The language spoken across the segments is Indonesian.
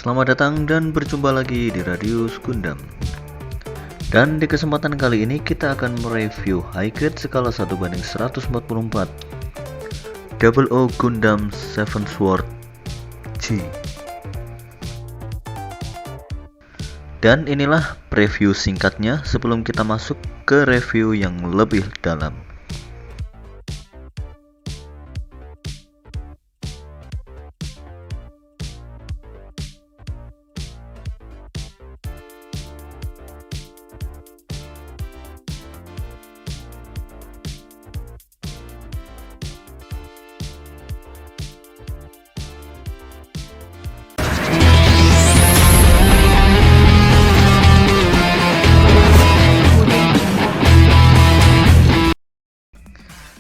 Selamat datang dan berjumpa lagi di Radius Gundam. Dan di kesempatan kali ini kita akan mereview high grade skala 1:144 Double O Gundam Seven Sword G. Dan inilah preview singkatnya sebelum kita masuk ke review yang lebih dalam.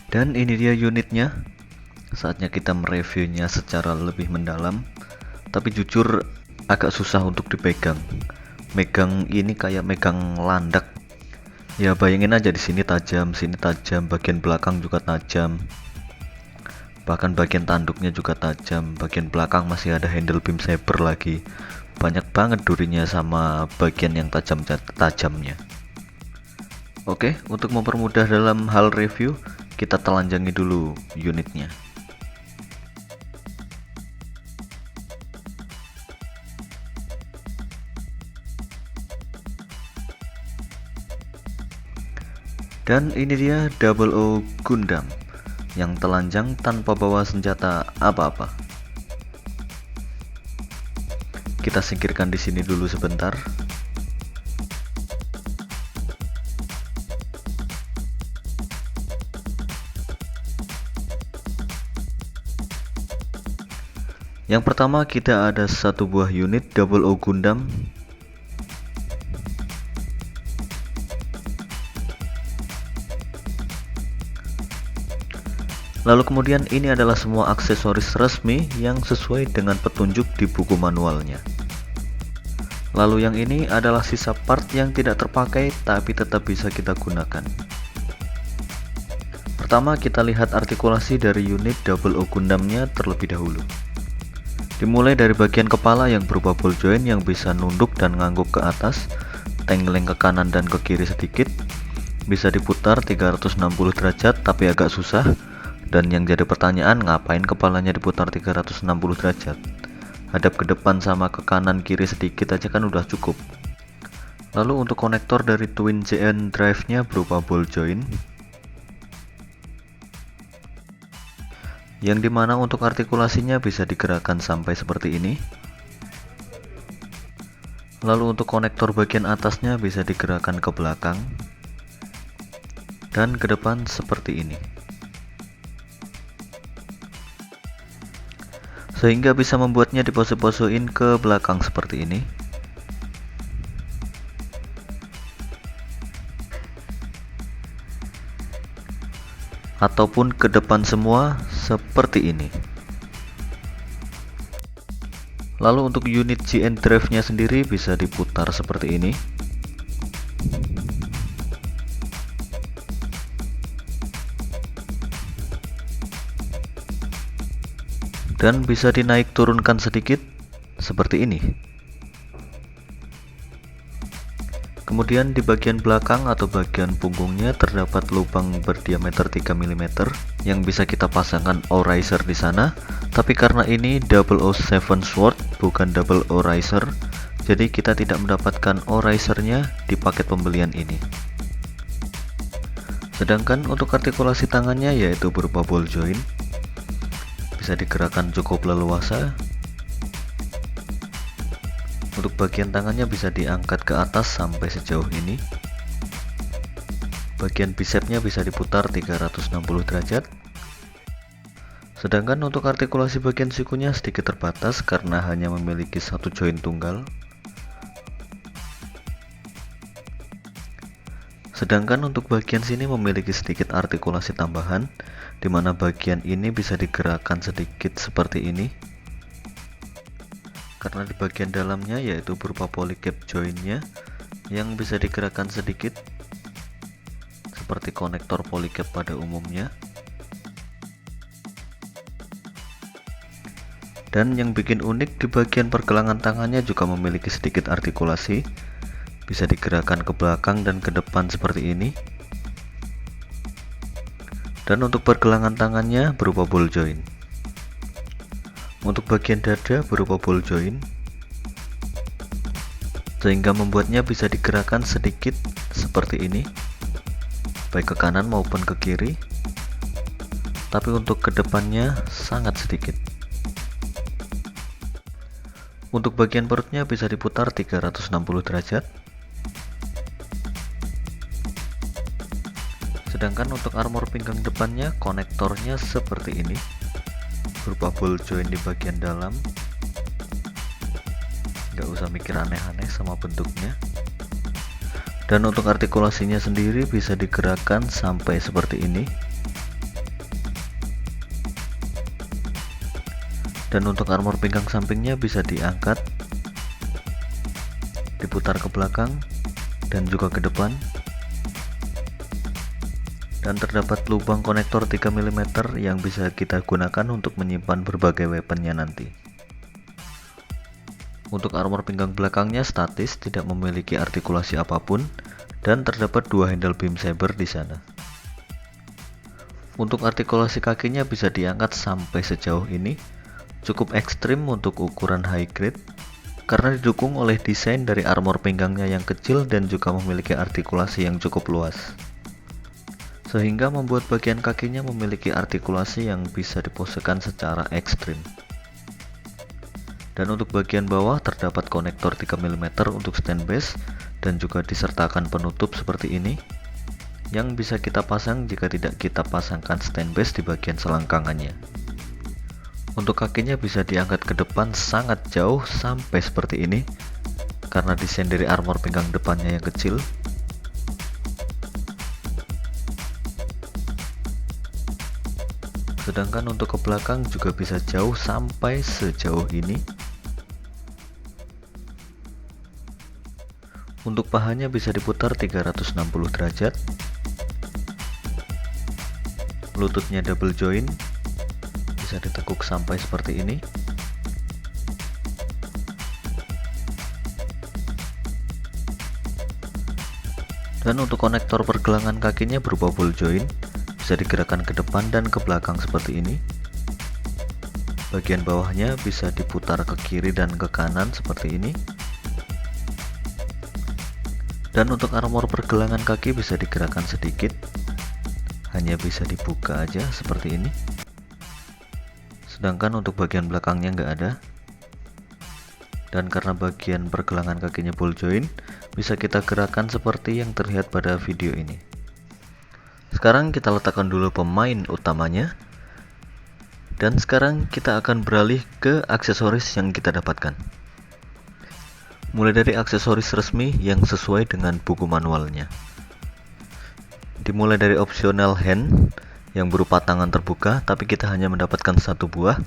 Dan ini dia unitnya. Saatnya kita mereviewnya secara lebih mendalam. Tapi jujur agak susah untuk dipegang. Megang ini kayak megang landak. Ya bayangin aja, di sini tajam, sini tajam, bagian belakang juga tajam. Bahkan bagian tanduknya juga tajam, bagian belakang masih ada handle beam saber lagi. Banyak banget durinya sama bagian yang tajamnya. Oke, untuk mempermudah dalam hal review, kita telanjangi dulu unitnya. Dan ini dia Double O Gundam yang telanjang tanpa bawa senjata apa-apa. Kita singkirkan di sini dulu sebentar. Yang pertama kita ada satu buah unit Double O Gundam. Lalu kemudian ini adalah semua aksesoris resmi yang sesuai dengan petunjuk di buku manualnya. Lalu yang ini adalah sisa part yang tidak terpakai tapi tetap bisa kita gunakan. Pertama kita lihat artikulasi dari unit Double O Gundamnya terlebih dahulu. Dimulai dari bagian kepala yang berupa ball joint yang bisa nunduk dan ngangguk ke atas, tenggeleng ke kanan dan ke kiri sedikit, bisa diputar 360 derajat tapi agak susah. Dan yang jadi pertanyaan, ngapain kepalanya diputar 360 derajat? Hadap ke depan sama ke kanan kiri sedikit aja kan udah cukup. Lalu untuk konektor dari Twin JN drive nya berupa ball joint, yang dimana untuk artikulasinya bisa digerakkan sampai seperti ini. Lalu untuk konektor bagian atasnya bisa digerakkan ke belakang dan ke depan seperti ini, sehingga bisa membuatnya dipose-posein ke belakang seperti ini. Ataupun ke depan semua seperti ini. Lalu untuk unit GN drive nya sendiri bisa diputar seperti ini. Dan bisa dinaik turunkan sedikit seperti ini. Kemudian di bagian belakang atau bagian punggungnya terdapat lubang berdiameter 3 mm yang bisa kita pasangkan O-riser di sana. Tapi karena ini Double O Seven Sword bukan Double O Riser, jadi kita tidak mendapatkan O-risernya di paket pembelian ini. Sedangkan untuk artikulasi tangannya yaitu berupa ball joint, bisa digerakkan cukup leluasa. Untuk bagian tangannya bisa diangkat ke atas sampai sejauh ini. Bagian bicepnya bisa diputar 360 derajat. Sedangkan untuk artikulasi bagian sikunya sedikit terbatas karena hanya memiliki satu joint tunggal. Sedangkan untuk bagian sini memiliki sedikit artikulasi tambahan, di mana bagian ini bisa digerakkan sedikit seperti ini. Karena di bagian dalamnya yaitu berupa polycap jointnya yang bisa digerakkan sedikit seperti konektor polycap pada umumnya. Dan yang bikin unik, di bagian pergelangan tangannya juga memiliki sedikit artikulasi, bisa digerakkan ke belakang dan ke depan seperti ini. Dan untuk pergelangan tangannya berupa ball joint. Untuk bagian dada berupa ball joint, sehingga membuatnya bisa digerakkan sedikit seperti ini, baik ke kanan maupun ke kiri, tapi untuk ke depannya sangat sedikit. Untuk bagian perutnya bisa diputar 360 derajat. Sedangkan untuk armor pinggang depannya, konektornya seperti ini, berupa ball joint di bagian dalam. Nggak usah mikir aneh-aneh sama bentuknya. Dan untuk artikulasinya sendiri bisa digerakkan sampai seperti ini. Dan untuk armor pinggang sampingnya bisa diangkat, diputar ke belakang dan juga ke depan. Dan terdapat lubang konektor 3 mm yang bisa kita gunakan untuk menyimpan berbagai weaponnya nanti. Untuk armor pinggang belakangnya statis, tidak memiliki artikulasi apapun, dan terdapat 2 handle beam saber di sana. Untuk artikulasi kakinya bisa diangkat sampai sejauh ini, cukup ekstrim untuk ukuran high grade, karena didukung oleh desain dari armor pinggangnya yang kecil dan juga memiliki artikulasi yang cukup luas, sehingga membuat bagian kakinya memiliki artikulasi yang bisa diposekan secara ekstrim. Dan untuk bagian bawah terdapat konektor 3 mm untuk stand base dan juga disertakan penutup seperti ini, yang bisa kita pasang jika tidak kita pasangkan stand base di bagian selangkangannya. Untuk kakinya bisa diangkat ke depan sangat jauh sampai seperti ini, karena desain dari armor pinggang depannya yang kecil. Sedangkan untuk ke belakang juga bisa jauh sampai sejauh ini. Untuk pahanya bisa diputar 360 derajat. Lututnya double joint, bisa ditekuk sampai seperti ini. Dan untuk konektor pergelangan kakinya berupa ball joint, bisa digerakkan ke depan dan ke belakang seperti ini. Bagian bawahnya bisa diputar ke kiri dan ke kanan seperti ini. Dan untuk armor pergelangan kaki bisa digerakkan sedikit, hanya bisa dibuka aja seperti ini. Sedangkan untuk bagian belakangnya nggak ada. Dan karena bagian pergelangan kakinya ball joint, bisa kita gerakkan seperti yang terlihat pada video ini. Sekarang kita letakkan dulu pemain utamanya, dan sekarang kita akan beralih ke aksesoris yang kita dapatkan. Mulai dari aksesoris resmi yang sesuai dengan buku manualnya. Dimulai dari optional hand yang berupa tangan terbuka, tapi kita hanya mendapatkan 1 buah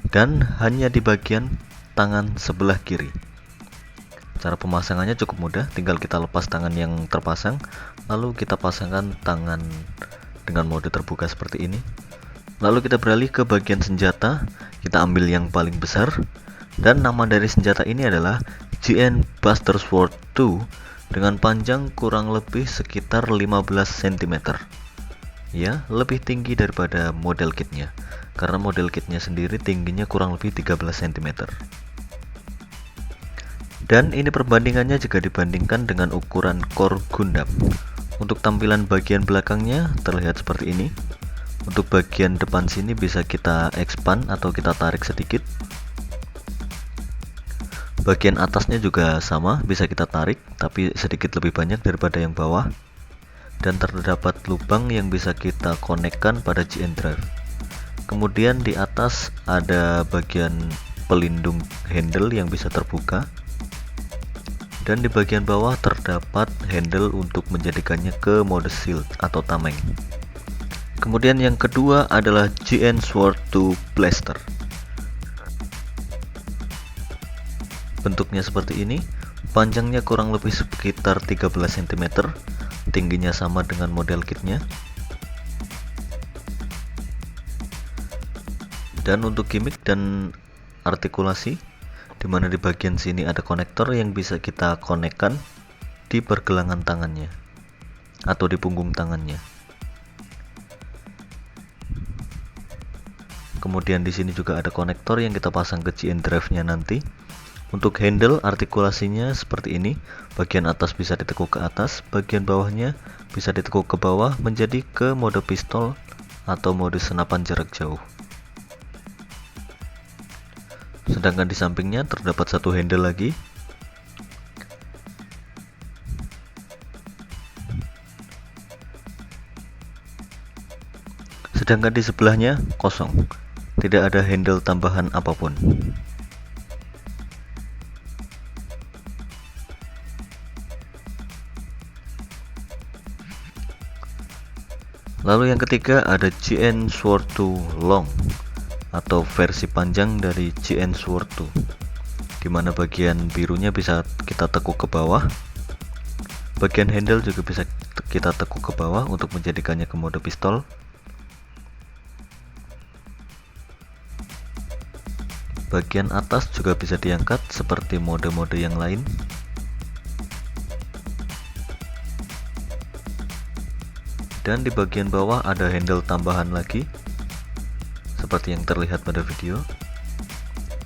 dan hanya di bagian tangan sebelah kiri. Cara pemasangannya cukup mudah, tinggal kita lepas tangan yang terpasang, lalu kita pasangkan tangan dengan mode terbuka seperti ini. Lalu kita beralih ke bagian senjata, kita ambil yang paling besar, dan nama dari senjata ini adalah GN Buster Sword 2 dengan panjang kurang lebih sekitar 15 cm. Ya, lebih tinggi daripada model kitnya, karena model kitnya sendiri tingginya kurang lebih 13 cm. Dan ini perbandingannya jika dibandingkan dengan ukuran core Gundam. Untuk tampilan bagian belakangnya terlihat seperti ini. Untuk bagian depan sini bisa kita expand atau kita tarik sedikit. Bagian atasnya juga sama, bisa kita tarik, tapi sedikit lebih banyak daripada yang bawah. Dan terdapat lubang yang bisa kita konekkan pada GN Drive. Kemudian di atas ada bagian pelindung handle yang bisa terbuka. Dan di bagian bawah terdapat handle untuk menjadikannya ke mode shield atau tameng. Kemudian yang kedua adalah GN Sword 2 Blaster. Bentuknya seperti ini, panjangnya kurang lebih sekitar 13 cm, tingginya sama dengan model kitnya. Dan untuk gimmick dan artikulasi, dimana di bagian sini ada konektor yang bisa kita konekkan di pergelangan tangannya atau di punggung tangannya. Kemudian di sini juga ada konektor yang kita pasang ke GN drive-nya nanti. Untuk handle artikulasinya seperti ini, bagian atas bisa ditekuk ke atas, bagian bawahnya bisa ditekuk ke bawah menjadi ke mode pistol atau mode senapan jarak jauh. Sedangkan di sampingnya terdapat satu handle lagi. Sedangkan di sebelahnya kosong, tidak ada handle tambahan apapun. Lalu yang ketiga ada GN Sword 2 Long atau versi panjang dari GN Sword 2, dimana bagian birunya bisa kita tekuk ke bawah, bagian handle juga bisa kita tekuk ke bawah untuk menjadikannya ke mode pistol. Bagian atas juga bisa diangkat seperti mode-mode yang lain. Dan di bagian bawah ada handle tambahan lagi seperti yang terlihat pada video,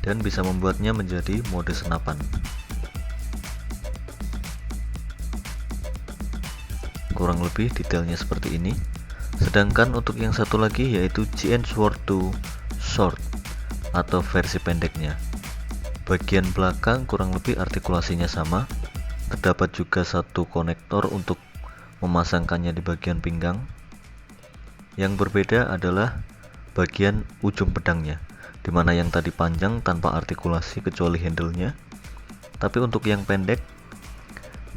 dan bisa membuatnya menjadi mode senapan. Kurang lebih detailnya seperti ini. Sedangkan untuk yang satu lagi yaitu GN Sword 2 Short atau versi pendeknya. Bagian belakang kurang lebih artikulasinya sama. Terdapat juga satu konektor untuk memasangkannya di bagian pinggang. Yang berbeda adalah bagian ujung pedangnya, dimana yang tadi panjang tanpa artikulasi kecuali handle-nya, tapi untuk yang pendek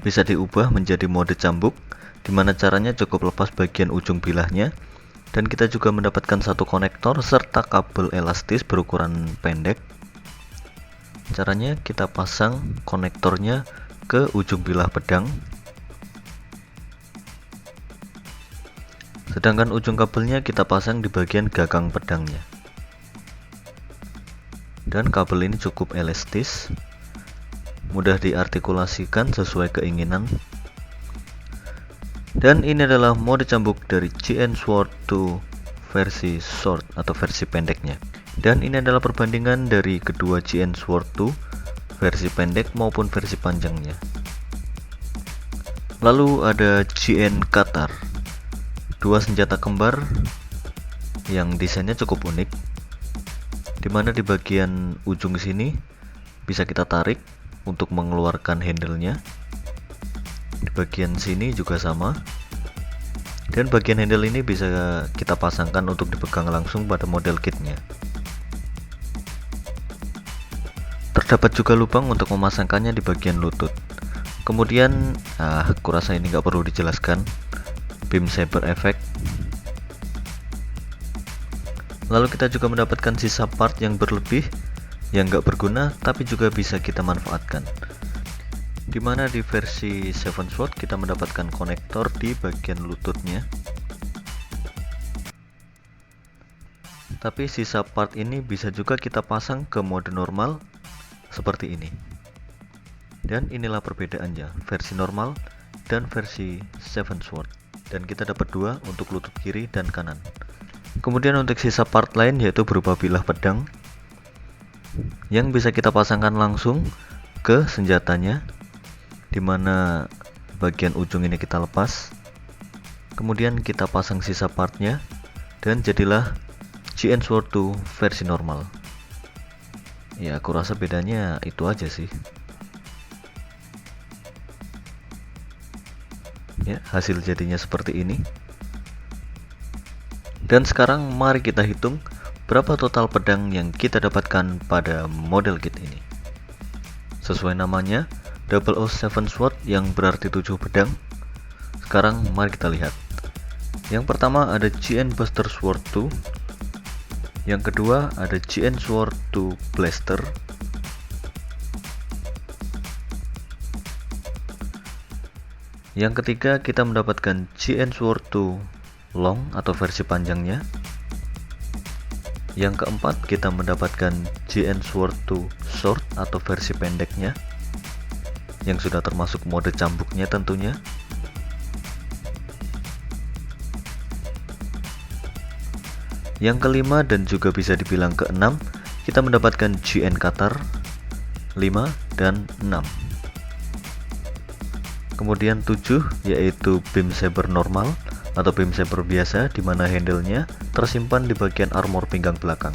bisa diubah menjadi mode cambuk, dimana caranya cukup lepas bagian ujung bilahnya, dan kita juga mendapatkan satu konektor serta kabel elastis berukuran pendek. Caranya kita pasang konektornya ke ujung bilah pedang, sedangkan ujung kabelnya kita pasang di bagian gagang pedangnya. Dan kabel ini cukup elastis, mudah diartikulasikan sesuai keinginan. Dan ini adalah mode cambuk dari GN Sword 2 versi short atau versi pendeknya. Dan ini adalah perbandingan dari kedua GN Sword 2 versi pendek maupun versi panjangnya. Lalu ada GN Qatar, dua senjata kembar yang desainnya cukup unik, dimana di bagian ujung sini bisa kita tarik untuk mengeluarkan handle-nya. Di bagian sini juga sama, dan bagian handle ini bisa kita pasangkan untuk dipegang langsung pada model kitnya. Terdapat juga lubang untuk memasangkannya di bagian lutut. Kemudian kurasa ini nggak perlu dijelaskan, beam saber effect. Lalu kita juga mendapatkan sisa part yang berlebih yang nggak berguna tapi juga bisa kita manfaatkan, dimana di versi Seven Sword kita mendapatkan konektor di bagian lututnya, tapi sisa part ini bisa juga kita pasang ke mode normal seperti ini. Dan inilah perbedaannya versi normal dan versi Seven Sword, dan kita dapat dua untuk lutut kiri dan kanan. Kemudian untuk sisa part lain yaitu berupa bilah pedang yang bisa kita pasangkan langsung ke senjatanya, dimana bagian ujung ini kita lepas, kemudian kita pasang sisa partnya, dan jadilah GN Sword 2 versi normal. Ya, aku rasa bedanya itu aja sih. Ya, hasil jadinya seperti ini. Dan sekarang mari kita hitung berapa total pedang yang kita dapatkan pada model kit ini. Sesuai namanya, 007 Sword yang berarti 7 pedang. Sekarang mari kita lihat. Yang pertama ada GN Buster Sword 2. Yang kedua ada GN Sword 2 Blaster. Yang ketiga kita mendapatkan GN Sword 2 Long atau versi panjangnya. Yang keempat, kita mendapatkan GN Sword 2 Sword atau versi pendeknya, yang sudah termasuk mode cambuknya tentunya. Yang kelima dan juga bisa dibilang keenam, kita mendapatkan GN Katar 5 dan 6. Kemudian 7 yaitu beam saber normal atau beam saber biasa, di mana handle-nya tersimpan di bagian armor pinggang belakang.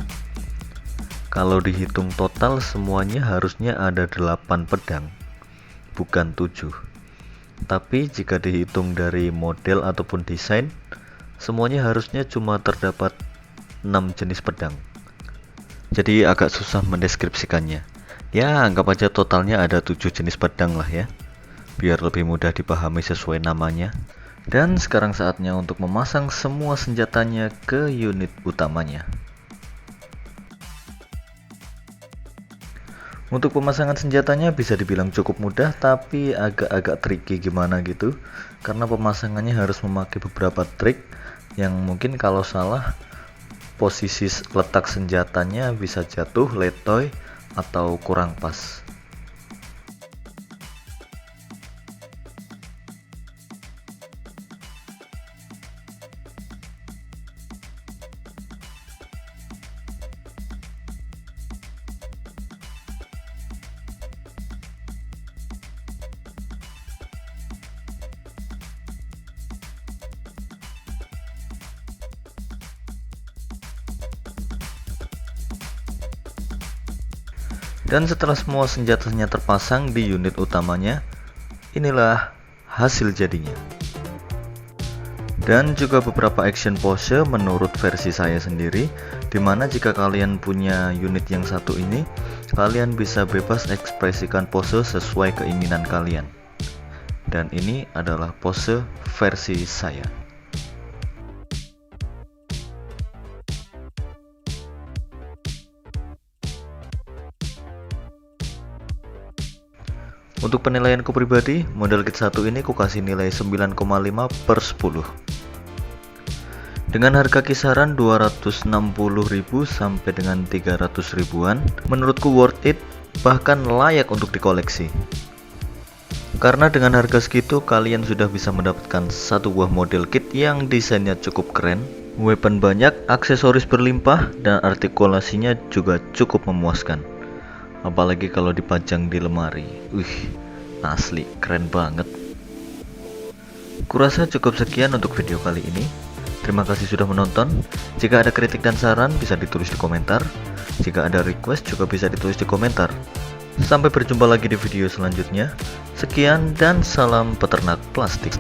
Kalau dihitung total semuanya harusnya ada 8 pedang, bukan 7. Tapi jika dihitung dari model ataupun desain, semuanya harusnya cuma terdapat 6 jenis pedang. Jadi agak susah mendeskripsikannya. Ya, anggap aja totalnya ada 7 jenis pedang lah ya, biar lebih mudah dipahami sesuai namanya. Dan sekarang saatnya untuk memasang semua senjatanya ke unit utamanya. Untuk pemasangan senjatanya bisa dibilang cukup mudah, tapi agak-agak tricky gimana gitu, karena pemasangannya harus memakai beberapa trik yang mungkin kalau salah posisi letak senjatanya bisa jatuh, letoy, atau kurang pas. Dan setelah semua senjatanya terpasang di unit utamanya, inilah hasil jadinya. Dan juga beberapa action pose menurut versi saya sendiri, dimana jika kalian punya unit yang satu ini, kalian bisa bebas ekspresikan pose sesuai keinginan kalian. Dan ini adalah pose versi saya. Untuk penilaianku pribadi, model kit 1 ini ku kasih nilai 9,5/10. Dengan harga kisaran 260.000 sampai dengan 300 ribuan, menurutku worth it, bahkan layak untuk dikoleksi. Karena dengan harga segitu, kalian sudah bisa mendapatkan satu buah model kit yang desainnya cukup keren, weapon banyak, aksesoris berlimpah, dan artikulasinya juga cukup memuaskan. Apalagi kalau dipajang di lemari. Asli keren banget. Kurasa cukup sekian untuk video kali ini. Terima kasih sudah menonton. Jika ada kritik dan saran bisa ditulis di komentar. Jika ada request juga bisa ditulis di komentar. Sampai berjumpa lagi di video selanjutnya. Sekian dan salam peternak plastik.